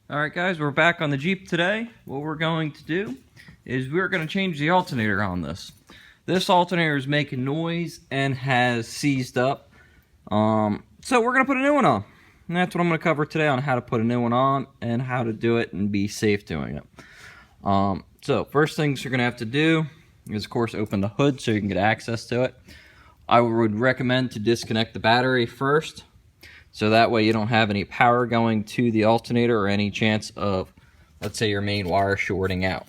Alright guys, we're back on the Jeep today. What we're going to do is we're going to change the alternator on this. This alternator is making noise and has seized up. So we're going to put a new one on. And that's what I'm going to cover today, on how to put a new one on and how to do it and be safe doing it. So first things you're going to have to do is, of course, open the hood so you can get access to it. I would recommend to disconnect the battery first, so that way you don't have any power going to the alternator or any chance of, let's say, your main wire shorting out.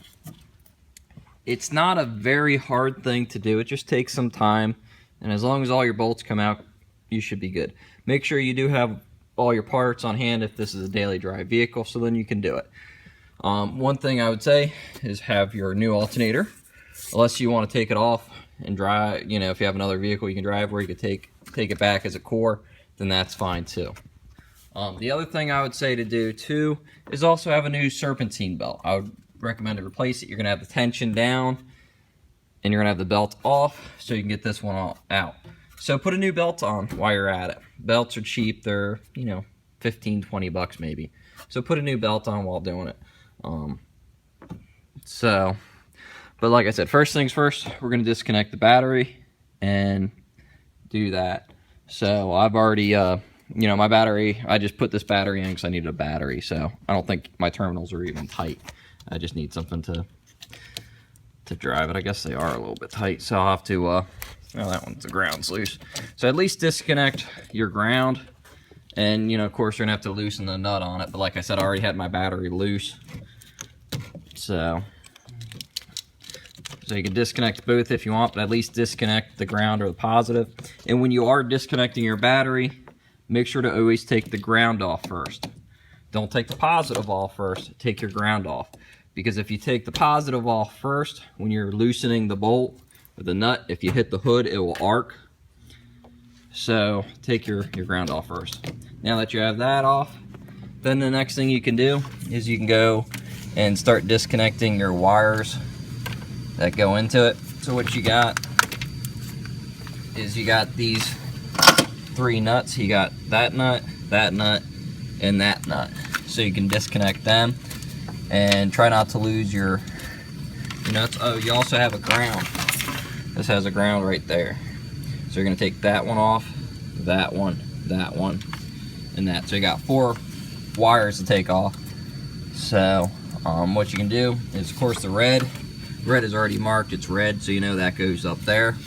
It's not a very hard thing to do. It just takes some time, and as long as all your bolts come out, you should be good. Make sure you do have all your parts on hand if this is a daily drive vehicle, so then you can do it. One thing I would say is have your new alternator, unless you want to take it off and drive. You know, if you have another vehicle you can drive where you could take it back as a core, then that's fine too. The other thing I would say to do too is also have a new serpentine belt. I would recommend to replace it. You're gonna have the tension down and you're gonna have the belt off, so you can get this one all out. So put a new belt on while you're at it. Belts are cheap. They're, you know, 15, 20 bucks maybe. So put a new belt on while doing it. But like I said, first things first, we're gonna disconnect the battery and do that. So I've already, you know, my battery, I just put this battery in because I needed a battery. So I don't think my terminals are even tight. I just need something to drive it. I guess they are a little bit tight. So I'll have to, oh, that one's, the ground's loose. So at least disconnect your ground. And, you know, of course, you're going to have to loosen the nut on it. But like I said, I already had my battery loose. So you can disconnect both if you want, but at least disconnect the ground or the positive. And when you are disconnecting your battery, make sure to always take the ground off first. Don't take the positive off first, take your ground off. Because if you take the positive off first, when you're loosening the bolt or the nut, if you hit the hood, it will arc. So take your ground off first. Now that you have that off, then the next thing you can do is you can go and start disconnecting your wires that go into it. So what you got is you got these 3 nuts. You got that nut, and that nut. So you can disconnect them and try not to lose your nuts. Oh, you also have a ground. This has a ground right there. So you're gonna take that one off, that one, and that. So you got 4 wires to take off. So what you can do is, of course, the red is already marked. It's red, so you know that goes up there.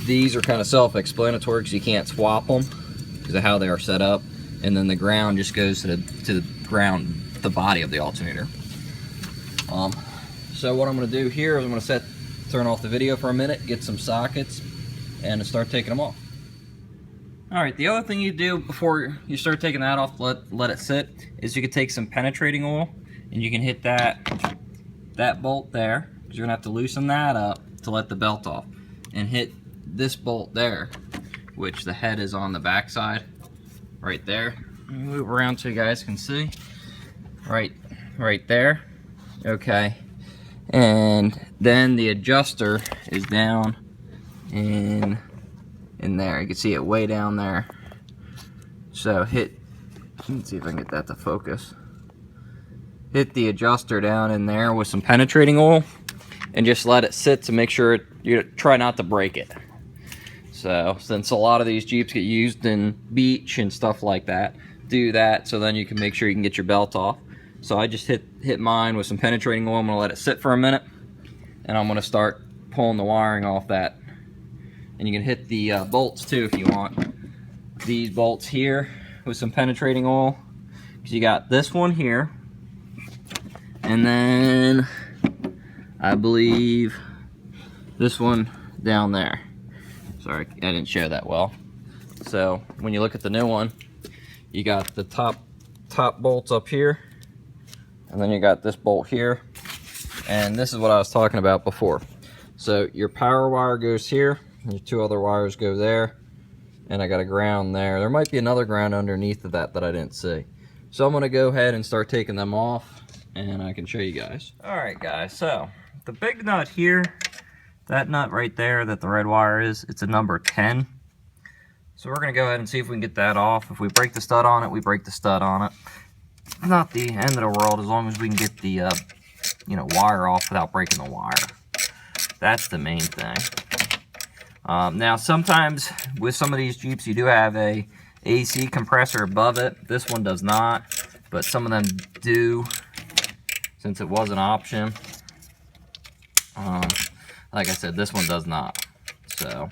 These are kind of self-explanatory because you can't swap them because of how they are set up. And then the ground just goes to the ground, the body of the alternator. So what I'm going to do here is I'm going to turn off the video for a minute, get some sockets, and start taking them off. Alright, the other thing you do before you start taking that off, let it sit, is you can take some penetrating oil and you can hit that bolt there, because you're going to have to loosen that up to let the belt off, and hit this bolt there, which the head is on the back side right there. Move around so you guys can see. Right there. Okay. And then the adjuster is down in there. You can see it way down there. So let's see if I can get that to focus. Hit the adjuster down in there with some penetrating oil and just let it sit to make sure you try not to break it. So since a lot of these Jeeps get used in beach and stuff like that, do that so then you can make sure you can get your belt off. So I just hit mine with some penetrating oil. I'm going to let it sit for a minute, and I'm going to start pulling the wiring off that. And you can hit the bolts too if you want. These bolts here with some penetrating oil, because you got this one here, and then I believe this one down there. Sorry, I didn't show that well. So when you look at the new one, you got the top bolts up here, and then you got this bolt here, and this is what I was talking about before. So your power wire goes here, and your 2 other wires go there, and I got a ground there. There might be another ground underneath of that I didn't see. So I'm going to go ahead and start taking them off, and I can show you guys. Alright guys, so the big nut here, that nut right there that the red wire is, it's a number 10. So we're going to go ahead and see if we can get that off. If we break the stud on it, we break the stud on it. not the end of the world as long as we can get the you know, wire off without breaking the wire. That's the main thing. Now sometimes with some of these Jeeps you do have a AC compressor above it. This one does not, but some of them do, since it was an option. Like I said, this one does not. So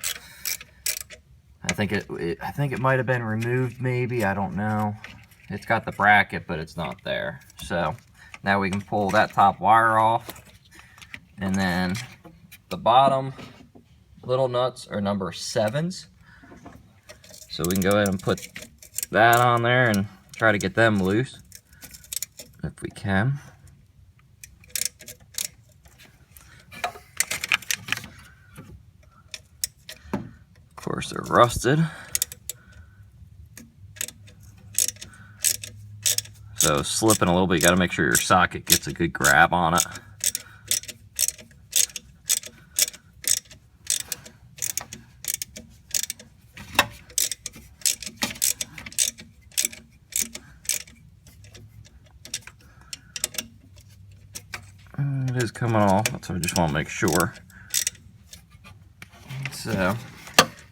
I think it might have been removed, maybe, I don't know. It's got the bracket, but it's not there. So now we can pull that top wire off, and then the bottom little nuts are number 7s. So we can go ahead and put that on there and try to get them loose if we can. Of course, they're rusted. So slipping a little bit, you got to make sure your socket gets a good grab on it. It is coming off, so I just want to make sure. So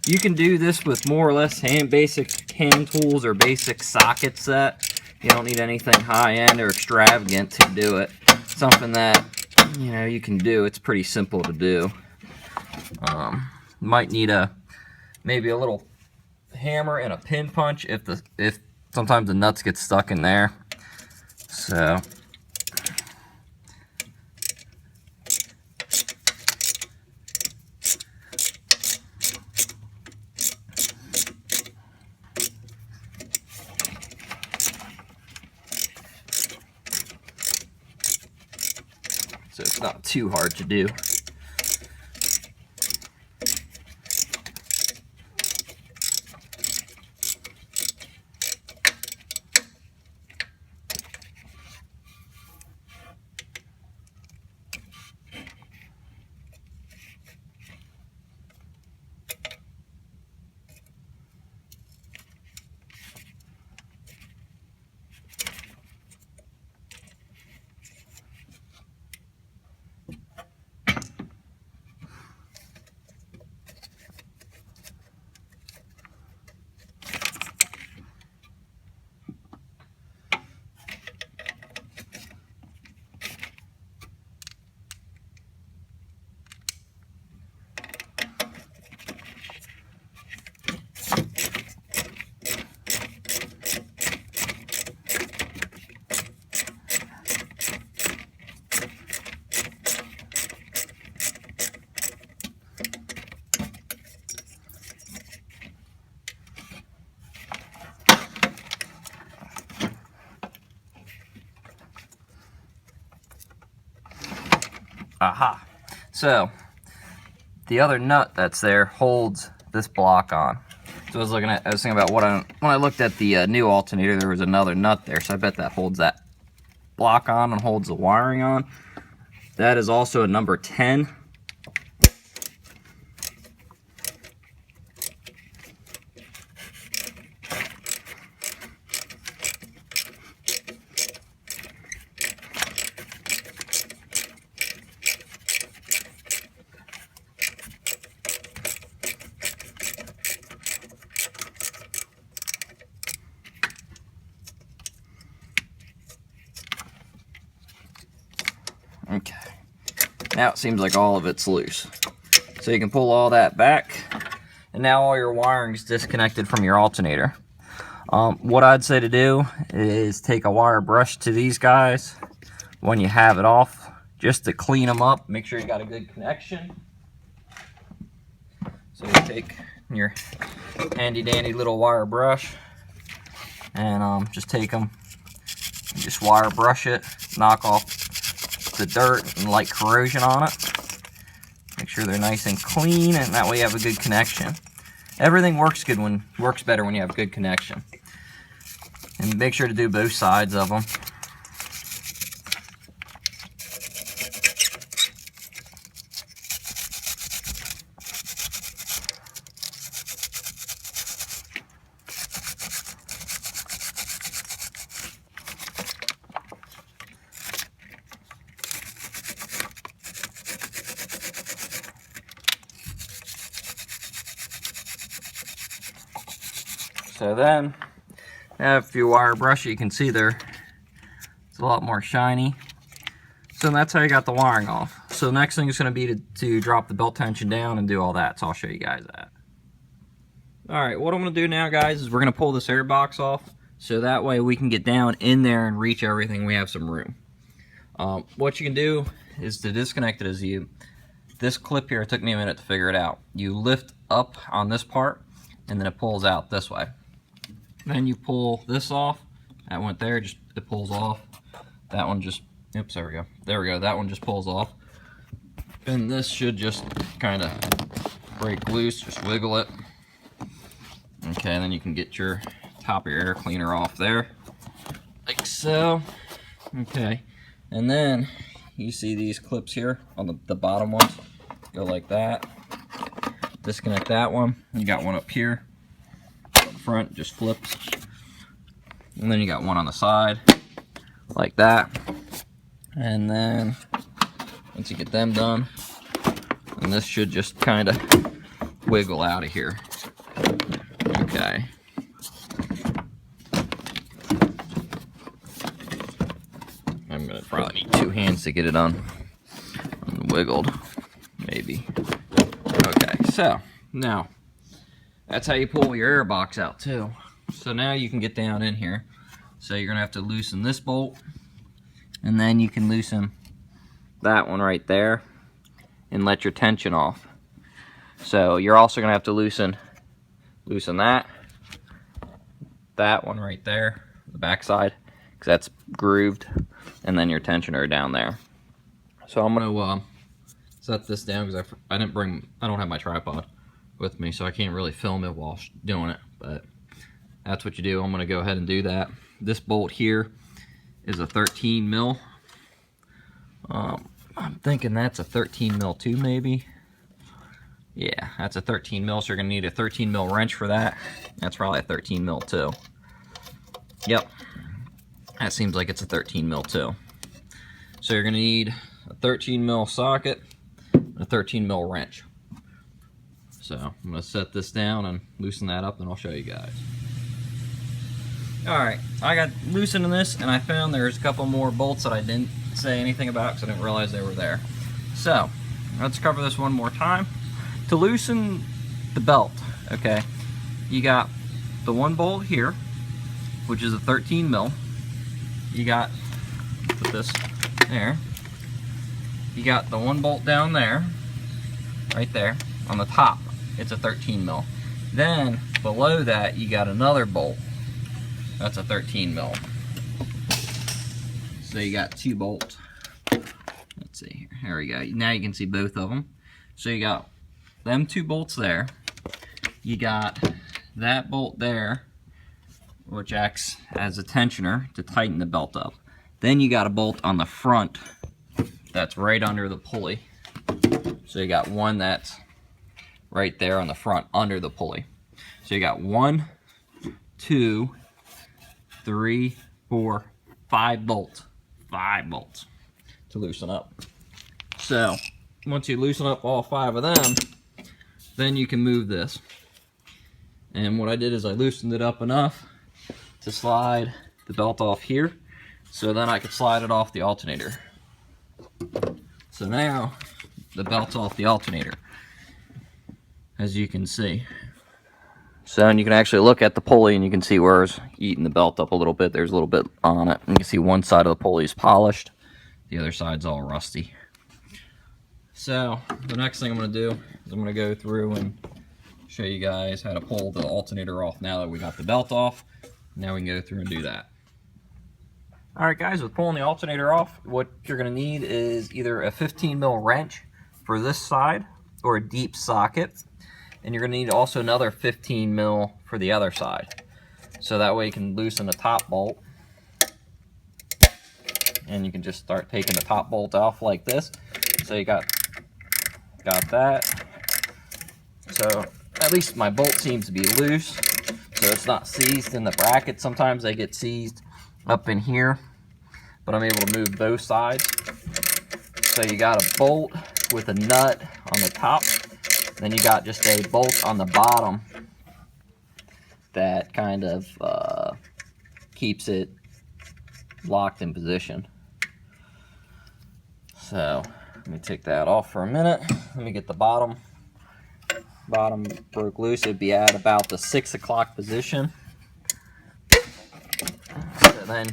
you can do this with more or less basic hand tools or basic socket set. You don't need anything high-end or extravagant to do it. Something that, you know, you can do. It's pretty simple to do. Might need maybe a little hammer and a pin punch if sometimes the nuts get stuck in there. So it's not too hard to do. Aha. So the other nut that's there holds this block on. So I was thinking about when I looked at the new alternator, there was another nut there. So I bet that holds that block on and holds the wiring on. That is also a number 10. Okay, now it seems like all of it's loose. So you can pull all that back, and now all your wiring's disconnected from your alternator. What I'd say to do is take a wire brush to these guys when you have it off, just to clean them up, make sure you got a good connection. So you take your handy dandy little wire brush and just take them and just wire brush it, knock off the dirt and light corrosion on it. Make sure they're nice and clean, and that way you have a good connection. Everything works better when you have a good connection. And make sure to do both sides of them. So then, if you wire brush it, you can see there, it's a lot more shiny. So that's how you got the wiring off. So next thing is going to be to drop the belt tension down and do all that. So I'll show you guys that. Alright, what I'm going to do now, guys, is we're going to pull this air box off. So that way we can get down in there and reach everything. We have some room. What you can do is to disconnect it is this clip here, it took me a minute to figure it out. You lift up on this part and then it pulls out this way. Then you pull this off. That went there, just it pulls off. That one just, oops, there we go. There we go, that one just pulls off. And this should just kind of break loose, just wiggle it. Okay, and then you can get your top of your air cleaner off there, like so. Okay, and then you see these clips here on the bottom ones, go like that. Disconnect that one. You got one up here, front just flips, and then you got one on the side, like that. And then once you get them done, and this should just kind of wiggle out of here. Okay. I'm gonna probably need 2 hands to get it unwiggled, maybe. Okay, so now that's how you pull your air box out too. So now you can get down in here. So you're gonna have to loosen this bolt, and then you can loosen that one right there and let your tension off. So you're also gonna have to loosen that one right there, the back side, because that's grooved, and then your tensioner down there. So I'm gonna set this down because I don't have my tripod with me, so I can't really film it while doing it, but that's what you do. I'm gonna go ahead and do that. This bolt here is a 13 mil. I'm thinking that's a 13 mil too, maybe. Yeah, that's a 13 mil, so you're gonna need a 13 mil wrench for that. That's probably a 13 mil too. Yep, that seems like it's a 13 mil too. So you're gonna need a 13 mil socket and a 13 mil wrench. So I'm gonna set this down and loosen that up, and I'll show you guys. Alright, I got loosening this, and I found there's a couple more bolts that I didn't say anything about because I didn't realize they were there. So let's cover this one more time. To loosen the belt, okay, you got the one bolt here, which is a 13 mil. You got, put this there. You got the one bolt down there, right there, on the top. It's a 13 mil. Then below that, you got another bolt. That's a 13 mil. So you got 2 bolts. Let's see here. There we go. Now you can see both of them. So you got them 2 bolts there. You got that bolt there, which acts as a tensioner to tighten the belt up. Then you got a bolt on the front that's right under the pulley. So you got one that's right there on the front under the pulley. So you got 1, 2, 3, 4, 5 bolts. 5 bolts to loosen up. So once you loosen up all 5 of them, then you can move this. And what I did is I loosened it up enough to slide the belt off here, so then I could slide it off the alternator. So now the belt's off the alternator, as you can see. So and you can actually look at the pulley and you can see where it's eating the belt up a little bit. There's a little bit on it. You can see one side of the pulley is polished, the other side's all rusty. So the next thing I'm going to do is I'm going to go through and show you guys how to pull the alternator off now that we got the belt off. Now we can go through and do that. Alright guys, with pulling the alternator off, what you're going to need is either a 15 mil wrench for this side or a deep socket. And you're going to need also another 15 mil for the other side. So that way you can loosen the top bolt. And you can just start taking the top bolt off like this. So you got that. So at least my bolt seems to be loose, so it's not seized in the bracket. Sometimes they get seized up in here, but I'm able to move both sides. So you got a bolt with a nut on the top, then you got just a bolt on the bottom that kind of keeps it locked in position. So let me take that off for a minute. Let me get the bottom broke loose. It'd be at about the 6 o'clock position. So then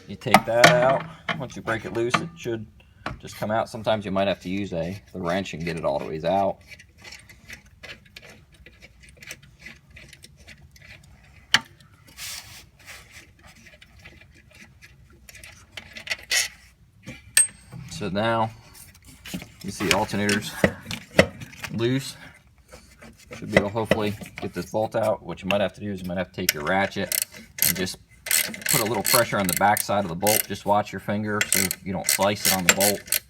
you take that out. Once you break it loose, it should just come out. Sometimes you might have to use the wrench and get it all the ways out. So now you see the alternator's loose. Should be able to hopefully get this bolt out. What you might have to do is you might have to take your ratchet and just put a little pressure on the back side of the bolt. Just watch your finger so you don't slice it on the bolt.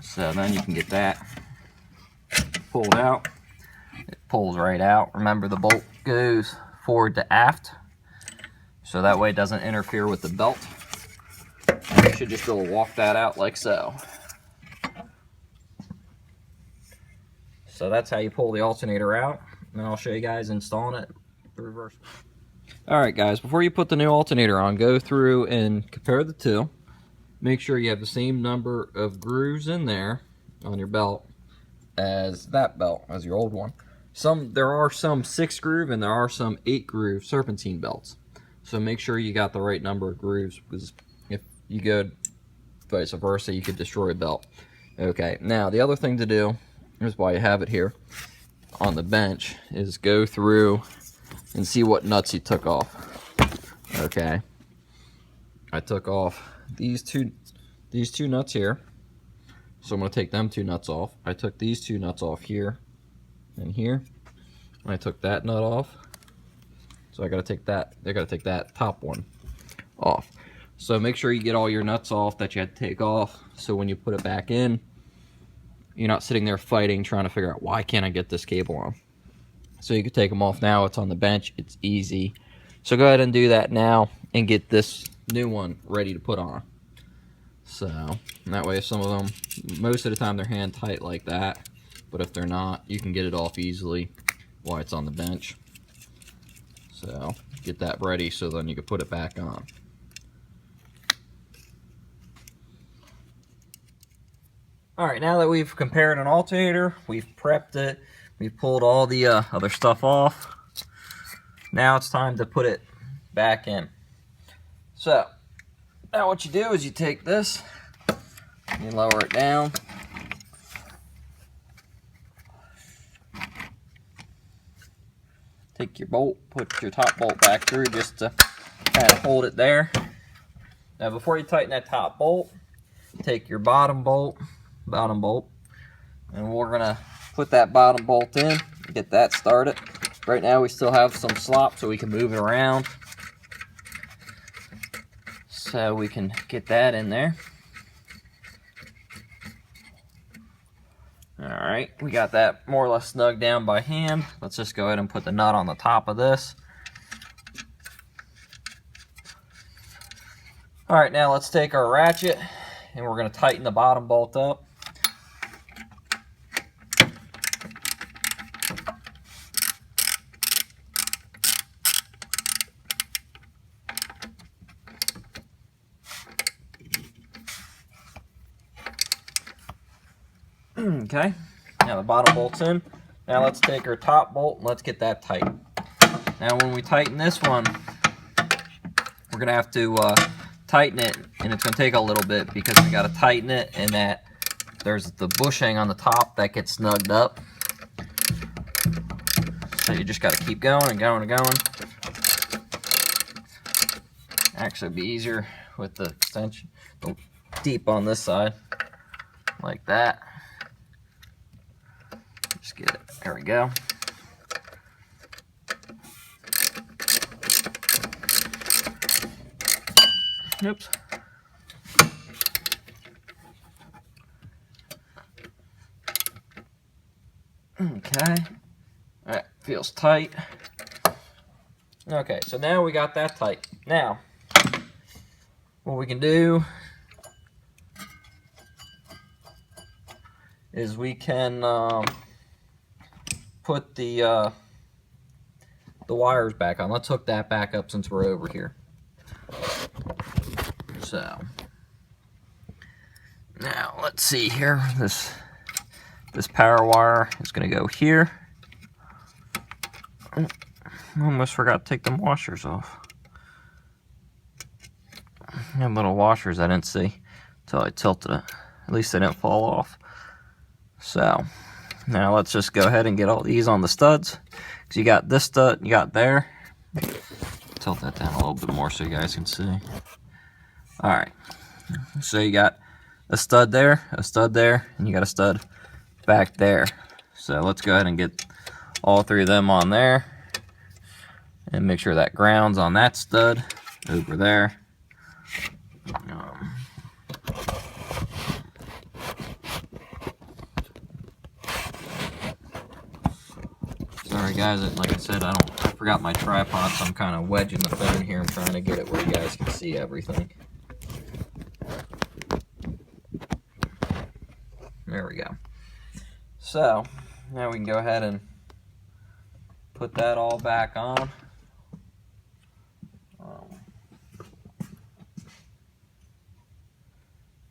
So then you can get that pulled out. It pulls right out. Remember, the bolt goes forward to aft, so that way it doesn't interfere with the belt. And you should just be able to walk that out like so. So that's how you pull the alternator out. And I'll show you guys installing it the reverse. Alright guys, before you put the new alternator on, go through and compare the two. Make sure you have the same number of grooves in there on your belt as that belt, as your old one. There are some 6 groove and there are some 8 groove serpentine belts. So make sure you got the right number of grooves, because if you go vice versa, you could destroy a belt. Okay, now the other thing to do, here's why you have it here on the bench, is go through and see what nuts you took off. Okay, I took off these two nuts here, so I'm going to take them 2 nuts off. I took these 2 nuts off here and here, and I took that nut off, so I got to take that top one off. So make sure you get all your nuts off that you had to take off, so when you put it back in, you're not sitting there fighting trying to figure out, why can't I get this cable on? So you can take them off now. It's on the bench. It's easy. So go ahead and do that now and get this new one ready to put on. So that way, some of them, most of the time they're hand tight like that, but if they're not, you can get it off easily while it's on the bench. So get that ready so then you can put it back on. Alright, now that we've compared an alternator, we've prepped it, we've pulled all the other stuff off, now it's time to put it back in. So, now what you do is you take this, you lower it down, take your bolt, put your top bolt back through just to kind of hold it there. Now before you tighten that top bolt, take your bottom bolt, and we're gonna put that bottom bolt in, get that started. Right now we still have some slop, so we can move it around, so we can get that in there. Alright, we got that more or less snug down by hand. Let's just go ahead and put the nut on the top of this. Alright, now let's take our ratchet and we're going to tighten the bottom bolt up. Okay, now the bottom bolt's in. Now let's take our top bolt and let's get that tight. Now when we tighten this one, we're going to have to tighten it, and it's going to take a little bit because we got to tighten it, and that there's the bushing on the top that gets snugged up. So you just got to keep going and going and going. Actually, it'd be easier with the extension deep on this side, like that. Just get it. There we go. Oops. Okay. Alright, feels tight. Okay, so now we got that tight. Now, what we can do is we can put the the wires back on. Let's hook that back up since we're over here. So now let's see here. This power wire is going to go here. Oh, I almost forgot to take the washers off. I have little washers I didn't see until I tilted it. At least they didn't fall off. So now let's just go ahead and get all these on the studs. Because you got this stud, you got there. Tilt that down a little bit more so you guys can see. Alright, so you got a stud there, and you got a stud back there. So let's go ahead and get all three of them on there. And make sure that ground's on that stud over there. Sorry guys, like I said, I forgot my tripod, so I'm kind of wedging the phone here. I'm trying to get it where you guys can see everything. There we go. So now we can go ahead and put that all back on.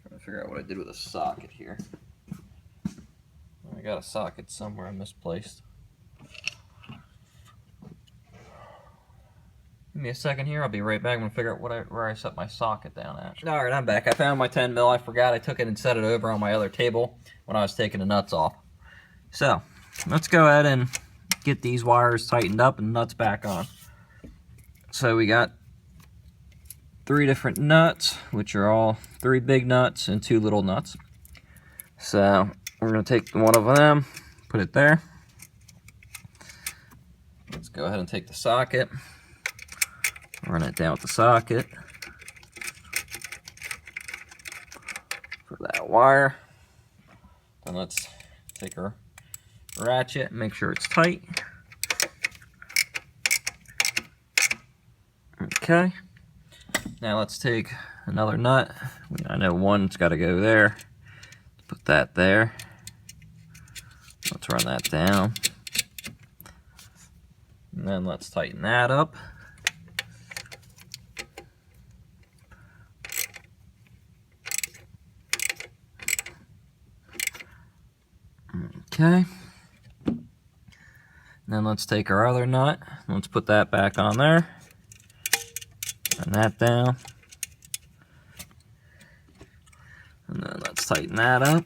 Trying to figure out what I did with a socket here. I got a socket somewhere misplaced. Give me a second here, I'll be right back. I'm going to figure out where I set my socket down at. Alright, I'm back. I found my 10 mil. I forgot I took it and set it over on my other table when I was taking the nuts off. So, let's go ahead and get these wires tightened up and nuts back on. So we got 3 different nuts, which are all 3 big nuts and 2 little nuts. So, we're going to take one of them, put it there. Let's go ahead and take the socket. Run it down with the socket for that wire. Then let's take our ratchet and make sure it's tight. Okay. Now let's take another nut. I know one's got to go there. Put that there. Let's run that down. And then let's tighten that up. Okay, then let's take our other nut, let's put that back on there, and that down, and then let's tighten that up.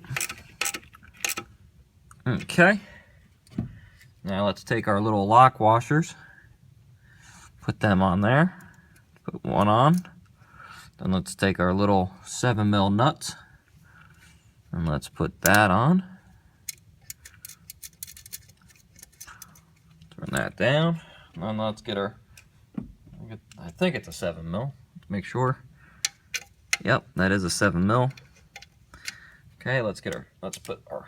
Okay, now let's take our little lock washers, put them on there, put one on, then let's take our little 7 mil nuts, and let's put that on. Turn that down, and then let's get our, I think it's a 7 mil, let's make sure. Yep, that is a 7 mil. Okay, let's put our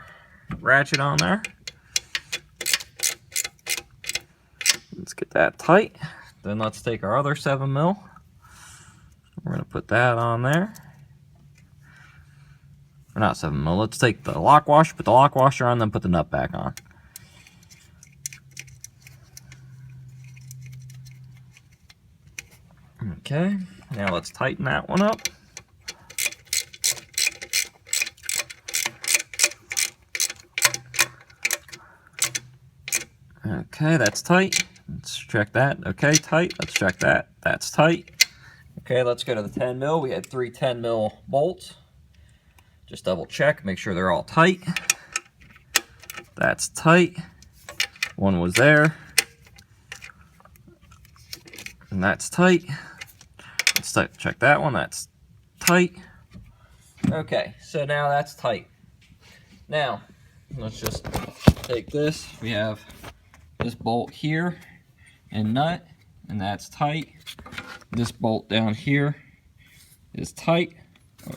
ratchet on there. Let's get that tight. Then let's take our other 7 mil. We're gonna put that on there. Or not 7 mil, let's take the lock washer, put the lock washer on, then put the nut back on. Okay, now let's tighten that one up. Okay, that's tight. Let's check that. Okay, tight. Let's check that. That's tight. Okay, let's go to the 10 mil. We had 3 10 mil bolts. Just double check, make sure they're all tight. That's tight. One was there. And that's tight. Let's check that one, that's tight. Okay, so now that's tight. Now, let's just take this. We have this bolt here and nut, and that's tight. This bolt down here is tight.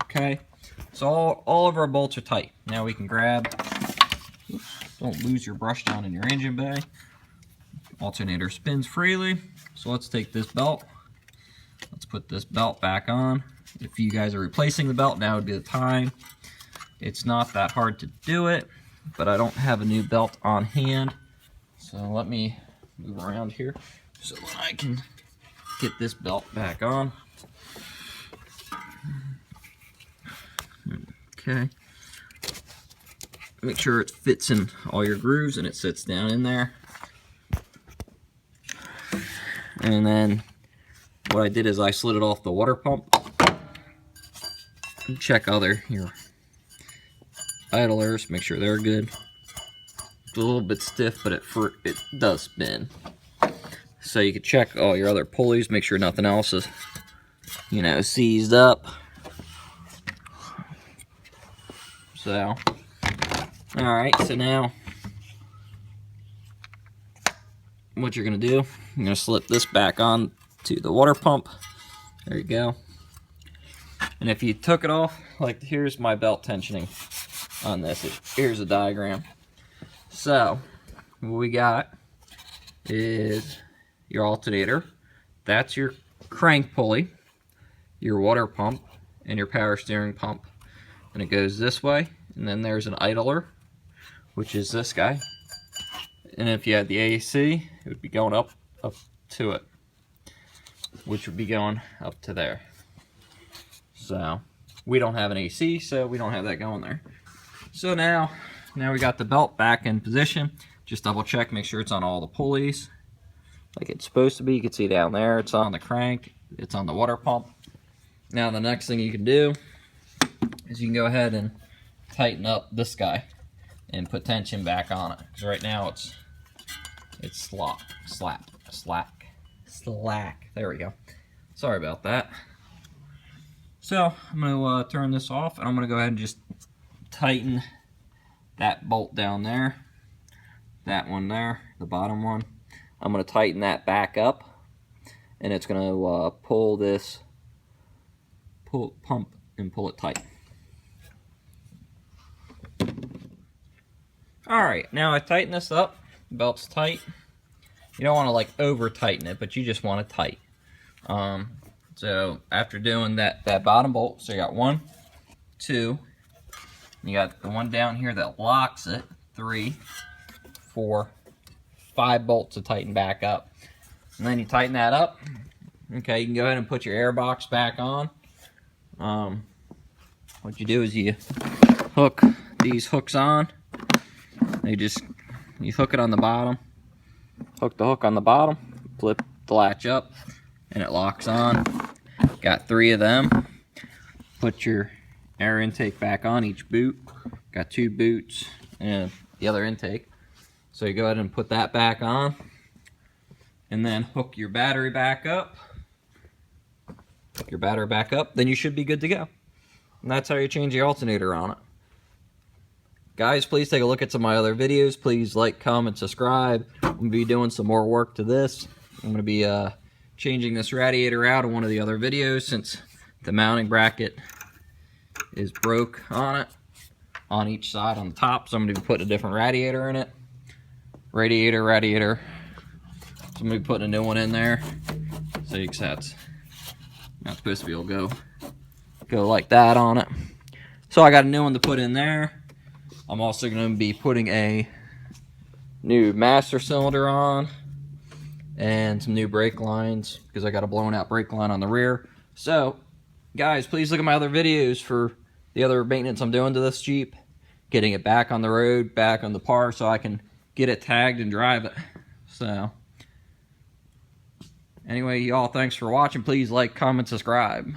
Okay, so all of our bolts are tight. Now we can grab, don't lose your brush down in your engine bay. Alternator spins freely. So let's take this belt. Let's put this belt back on. If you guys are replacing the belt, now would be the time. It's not that hard to do it, but I don't have a new belt on hand. So let me move around here. so then I can get this belt back on. Okay. Make sure it fits in all your grooves and it sits down in there. And then what I did is I slid it off the water pump. Check your idlers, make sure they're good. It's a little bit stiff, but it does spin. So you can check all your other pulleys, make sure nothing else is, seized up. So, alright, so now what you're going to do, you're going to slip this back on to the water pump. There you go. And if you took it off, like here's my belt tensioning on this. Here's a diagram. So, what we got is your alternator. That's your crank pulley, your water pump, and your power steering pump. And it goes this way. And then there's an idler, which is this guy. And if you had the AC, it would be going up to it, which would be going up to there. So we don't have an AC, so we don't have that going there. So now we got the belt back in position. Just double check, make sure it's on all the pulleys like it's supposed to be. You can see down there, it's on the crank, it's on the water pump. Now the next thing you can do is you can go ahead and tighten up this guy and put tension back on it, because right now it's slack. There we go. Sorry about that. So I'm going to turn this off, and I'm going to go ahead and just tighten that bolt down there, that one there, the bottom one. I'm going to tighten that back up, and it's going to pull this pump and pull it tight. Alright, now I tighten this up. The belt's tight. You don't want to like over tighten it, but you just want it tight. So after doing that bottom bolt, so you got 1, 2, you got the one down here that locks it, 3, 4, 5 bolts to tighten back up. And then you tighten that up. Okay, you can go ahead and put your air box back on. What you do is you hook these hooks on. You hook it on the bottom, hook the hook on the bottom, flip the latch up, and it locks on. Got 3 of them. Put your air intake back on each boot. Got 2 boots and the other intake. So you go ahead and put that back on, and then hook your battery back up. Hook your battery back up, then you should be good to go. And that's how you change the alternator on it. Guys, please take a look at some of my other videos. Please like, comment, subscribe. I'm going to be doing some more work to this. I'm going to be changing this radiator out in one of the other videos, since the mounting bracket is broke on it, on each side on the top. So I'm going to be putting a different radiator in it. Radiator. So I'm going to be putting a new one in there. So you can see that's not supposed to be able to go like that on it. So I got a new one to put in there. I'm also going to be putting a new master cylinder on and some new brake lines, because I got a blown out brake line on the rear. So guys, please look at my other videos for the other maintenance I'm doing to this Jeep, getting it back on the road, back on the par, so I can get it tagged and drive it. So anyway, y'all, thanks for watching. Please like, comment, subscribe.